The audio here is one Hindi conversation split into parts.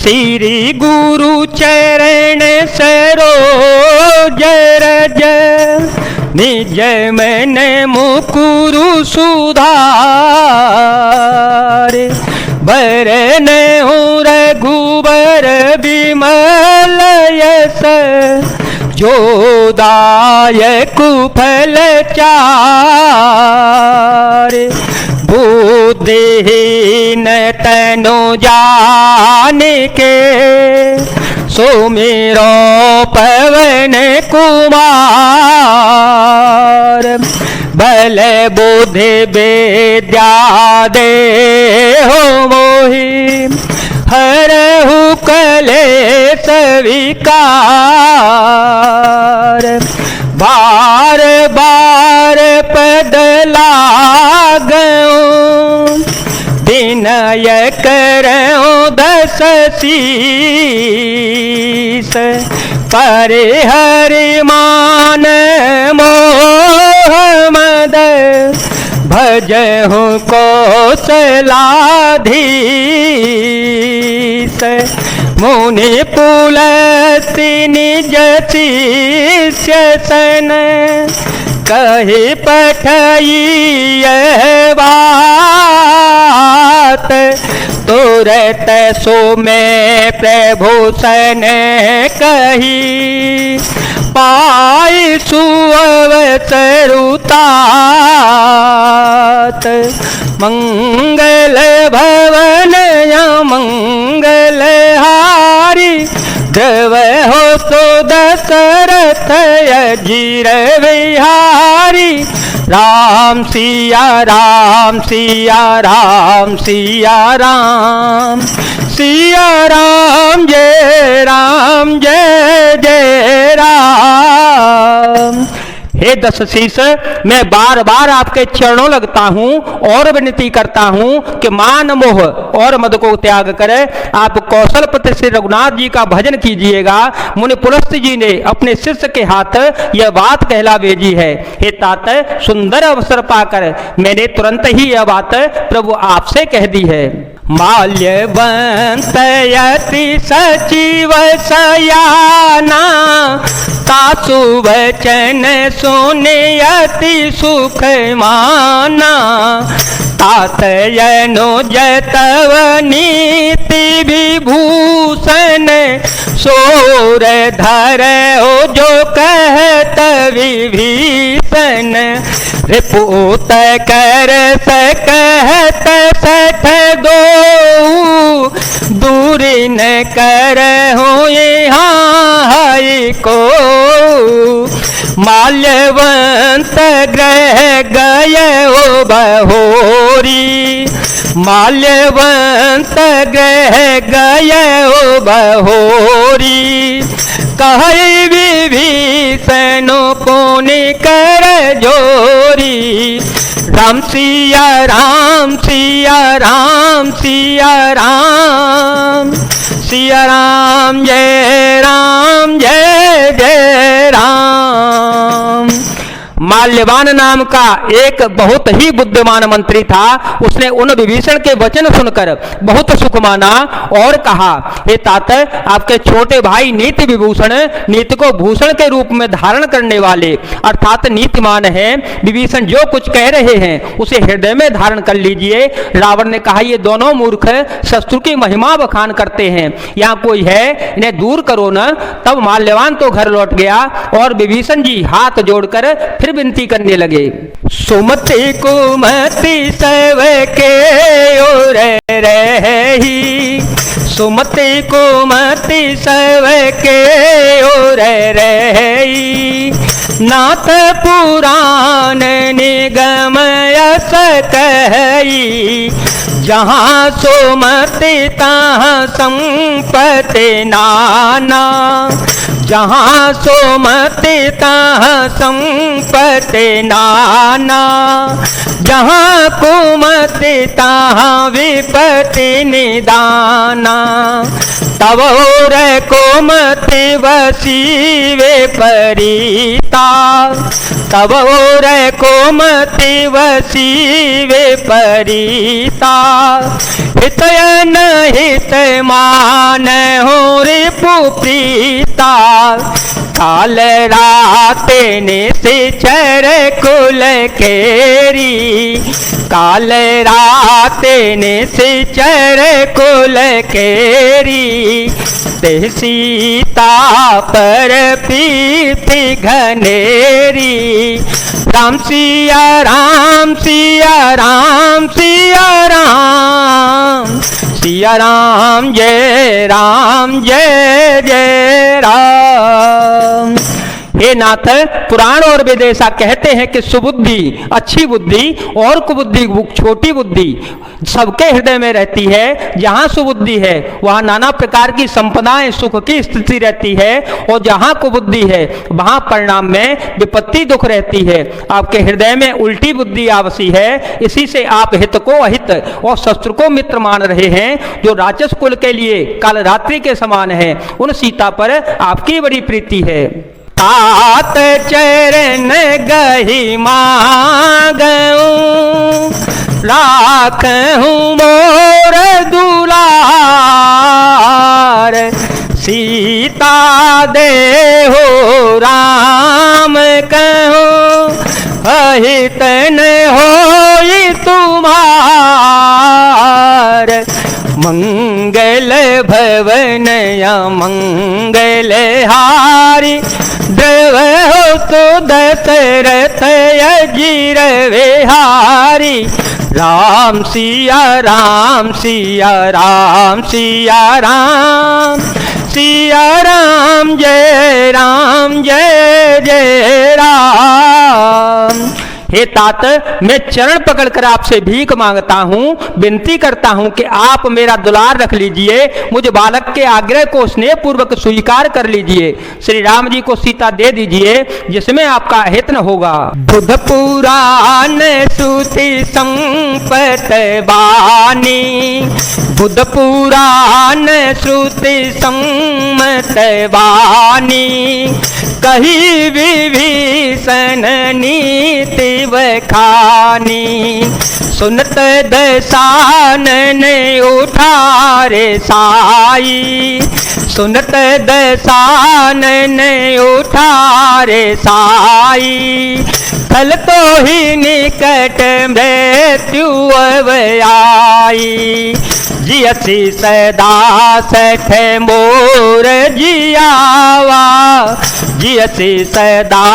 श्री गुरु चरण सरोज रज निज मन मुकुरु सुधार बरन रघुबर विमल यस जो दायक फल चार बुद्धिहीन तनु जान के सुमिरो पवन कुमार बल बुद्धि विद्या दे हो मोहि हरहु कलेश विकार बार बार पद लागऊं विनय करऊं दस शीस परिहरि मान मोह मद भजहु कौशलाधीश मुनि पुलस्त्य निज शिष्य सन कहि पठई बात तुरत सो में प्रभु सन कही पाई सुअवसरुतात मंगल भवन मंगल हारी द्रव हो तो दशरथ अजीर विहारी राम सिया राम सिया राम सिया राम सिया राम जय जय राम। हे दशशीष, मैं बार बार आपके चरणों लगता हूँ और विनती करता हूँ कि मान मोह और मद को त्याग कर आप कौशलपति श्री रघुनाथ जी का भजन कीजिएगा। मुनि पुलस्त्य जी ने अपने शिष्य के हाथ यह बात कहला भेजी है। हे तात, सुंदर अवसर पाकर मैंने तुरंत ही यह बात प्रभु आपसे कह दी है। माल्यवंत यति सचिव सयाना सासु वचन सुने अति सुख माना तात अनुज तव नीति विभूषण सोर धर हो जो कहत विभीषण रिपुत कर सकहत सठ दो दूर न कर हो यहाँ को माल्यवंत ग्रह गय ओ बहोरी माल्यवंत ग्रह गय ओ बहोरी कहे विभीषण पुनि कर जोरी राम सिया राम सिया राम सिया राम सिया राम जय जय राम। माल्यवान नाम का एक बहुत ही बुद्धिमान मंत्री था। उसने उन विभीषण के वचन सुनकर बहुत सुख माना और कहा, हे तात, आपके छोटे भाई नीति विभूषण, नीति को भूषण के रूप में धारण करने वाले अर्थात नीतिमान हैं। विभीषण जो कुछ कह रहे हैं उसे हृदय में धारण कर लीजिए। रावण ने कहा, ये दोनों मूर्ख शत्रु की महिमा बखान करते हैं, यहाँ कोई है, इन्हें दूर करो न। तब माल्यवान तो घर लौट गया और विभीषण जी हाथ जोड़कर फिर विनती करने लगे। सुमति कुमति सब के ओर रही सुमति कुमति सब के ओर रही नाथ पुराण निगम यस कही जहाँ सुमति तहाँ संपत्ति नाना जहाँ सुमति तहाँ संपत्ति नाना जहाँ कुमति तहाँ विपत्ति निदाना तब और कुमति वसीवे परी सीता तब और कोमति वसीवे परीता हितयन हित मान हो रिपु प्रीता काल रात निश्चर कुल केरी काल रात निश्चर कुल केरी ते सीता पर पीति घनेरी राम सिया राम सिया राम सिया राम सिया राम जय जय राम। हे नाथ, पुराण और वेद ऐसा कहते हैं कि सुबुद्धि, अच्छी बुद्धि और कुबुद्धि, छोटी बुद्धि सबके हृदय में रहती है। जहाँ सुबुद्धि है वहाँ नाना प्रकार की संपदाएं, सुख की स्थिति रहती है, और जहाँ कुबुद्धि है वहाँ परिणाम में विपत्ति, दुख रहती है। आपके हृदय में उल्टी बुद्धि आवश्यक है, इसी से आप हित को अहित और शत्रु को मित्र मान रहे हैं। जो राक्षस कुल के लिए काल रात्रि के समान है, उन सीता पर आपकी बड़ी प्रीति है। तात चरण गही मांगूं राखूं मोर दुलार सीता देहो राम कहूं अहित न होई तुम्हार मंगल भवन मंगल हारी द्रव हो तो दशरथ अजीर विहारी राम सिया राम सिया राम सिया राम सिया राम जय जय राम। हे तात, मैं चरण पकड़कर आपसे भीख मांगता हूँ, विनती करता हूँ कि आप मेरा दुलार रख लीजिए, मुझ बालक के आग्रह को स्नेह पूर्वक स्वीकार कर लीजिए। श्री राम जी को सीता दे दीजिए, जिसमें आपका हित न होगा। बुध पुराण श्रुति संपत बानी बुध पुराण श्रुति सम्मत बानी कही विभीषण नीति बखानी सुनत दशानन उठारे साई सुनत दशानन उठारे साई फल तो ही निकट मृत्यु आई जियसी सदा सठ मोर जियावा जियसी सदा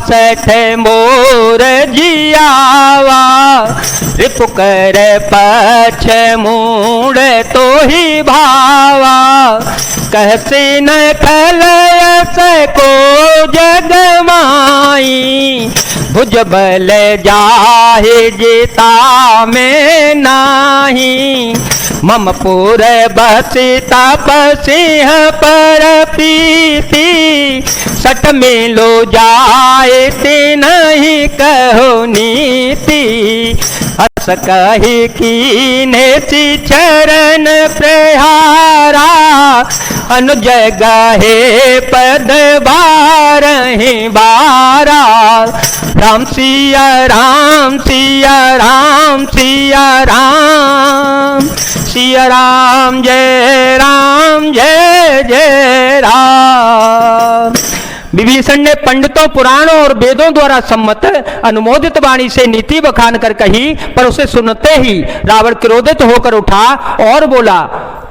सठ मोर जियावा रिपुकर पक्ष मूड तो ही भावा कहसे न खलयस को जगमाई भुज बल जाहे जेता में नाही मम पुर बसी तपसिंह पर पीति सट में लो जाए ते नहीं कहो नीति हस कही कीने सी चरण प्रहारा अनुज गहे पद बारहि बारा राम सिया राम सिया राम सिया राम सिया राम जय जय राम। विभीषण ने पंडितों पुराणों और वेदों द्वारा सम्मत अनुमोदित वाणी से नीति बखान कर कही, पर उसे सुनते ही रावण क्रोधित होकर उठा और बोला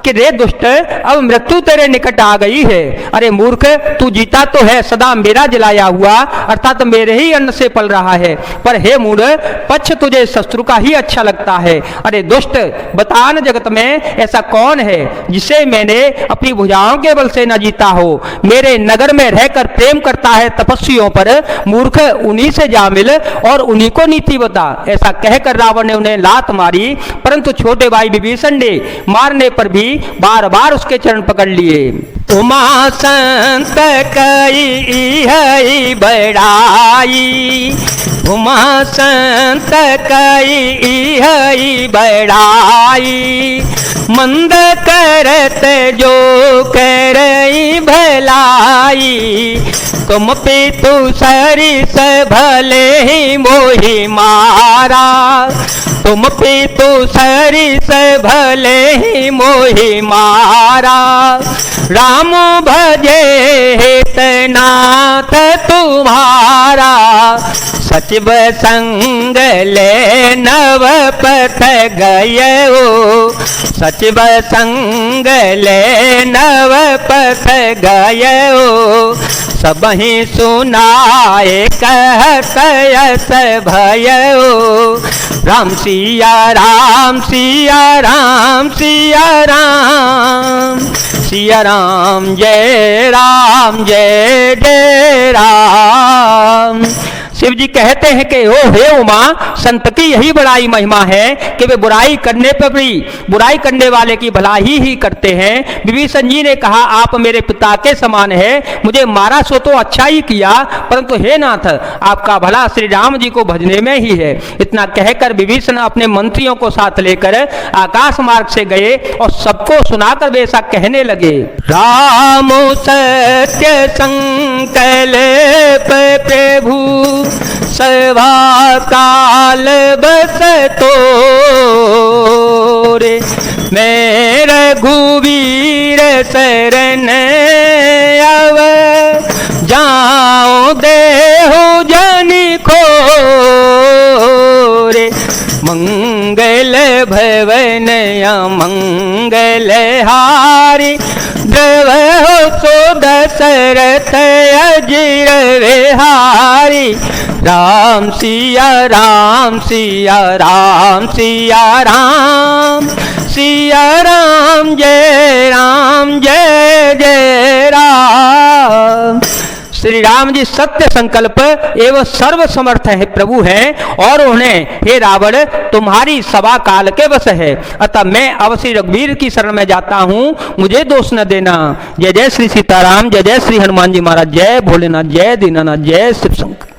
कि रे दुष्ट, अब मृत्यु तेरे निकट आ गई है। अरे मूर्ख, तू जीता तो है सदा मेरा जलाया हुआ, अर्थात मेरे ही अन्न से पल रहा है, पर हे मूढ़, पक्ष तुझे शत्रु का ही अच्छा लगता है। अरे दुष्ट, बता न जगत में ऐसा कौन है जिसे मैंने अपनी भुजाओं के बल से न जीता हो। मेरे नगर में रहकर प्रेम करता है तपस्वियों पर, मूर्ख उन्हीं से जा मिल और उन्हीं को नीति बता। ऐसा कहकर रावण ने उन्हें लात मारी, परंतु छोटे भाई विभीषण ने मारने पर भी बार बार उसके चरण पकड़ लिए। उमा संत कई है बड़ाई, उमा संत कई है बड़ाई, मंद करत जो करई भलाई, तुम पे तू सरिस भले ही मोहि मारा, तुम पे तू सरिस भले ही मोहि मारा, राम भजे हेतनाथ तुम्हारा, सचिव संग ले नव पथ गयो, सचिव संग ले नव पथ गयो, सबहि सुनाए कहत यस भयो, राम सिया राम सिया राम सिया राम, सिया राम जय जय राम। शिव जी कहते हैं कि ओ हे उमा, संत की यही बड़ाई महिमा है कि वे बुराई करने पर भी बुराई करने वाले की भलाई ही करते हैं। विभीषण जी ने कहा आप मेरे पिता के समान है, मुझे मारा सो तो अच्छा ही किया, परंतु हे नाथ आपका भला श्री राम जी को भजने में ही है। इतना कहकर विभीषण अपने मंत्रियों को साथ लेकर आकाश मार्ग से गए और सबको सुनाकर वे ऐसा कहने लगे, राम सत्य संकल्प प्रभु सभा काल बस तोरे, मैं रघुवीर शरण अब जाऊं देहु जनि खोरे, मंगल भवन मंगल हारी, द्रव सो दशरथ अजिर विहारी, राम सिया राम सिया राम सिया राम, सिया राम जय जय राम। श्री राम जी सत्य संकल्प एवं सर्व समर्थ है प्रभु हैं और उन्हें हे रावण तुम्हारी सभा काल के वश है, अतः मैं अवश्य रघुवीर की शरण में जाता हूँ, मुझे दोष न देना। जय जय श्री सीताराम, जय जय श्री हनुमान जी महाराज, जय भोलेनाथ, जय दीनानाथ, जय शिव शंकर।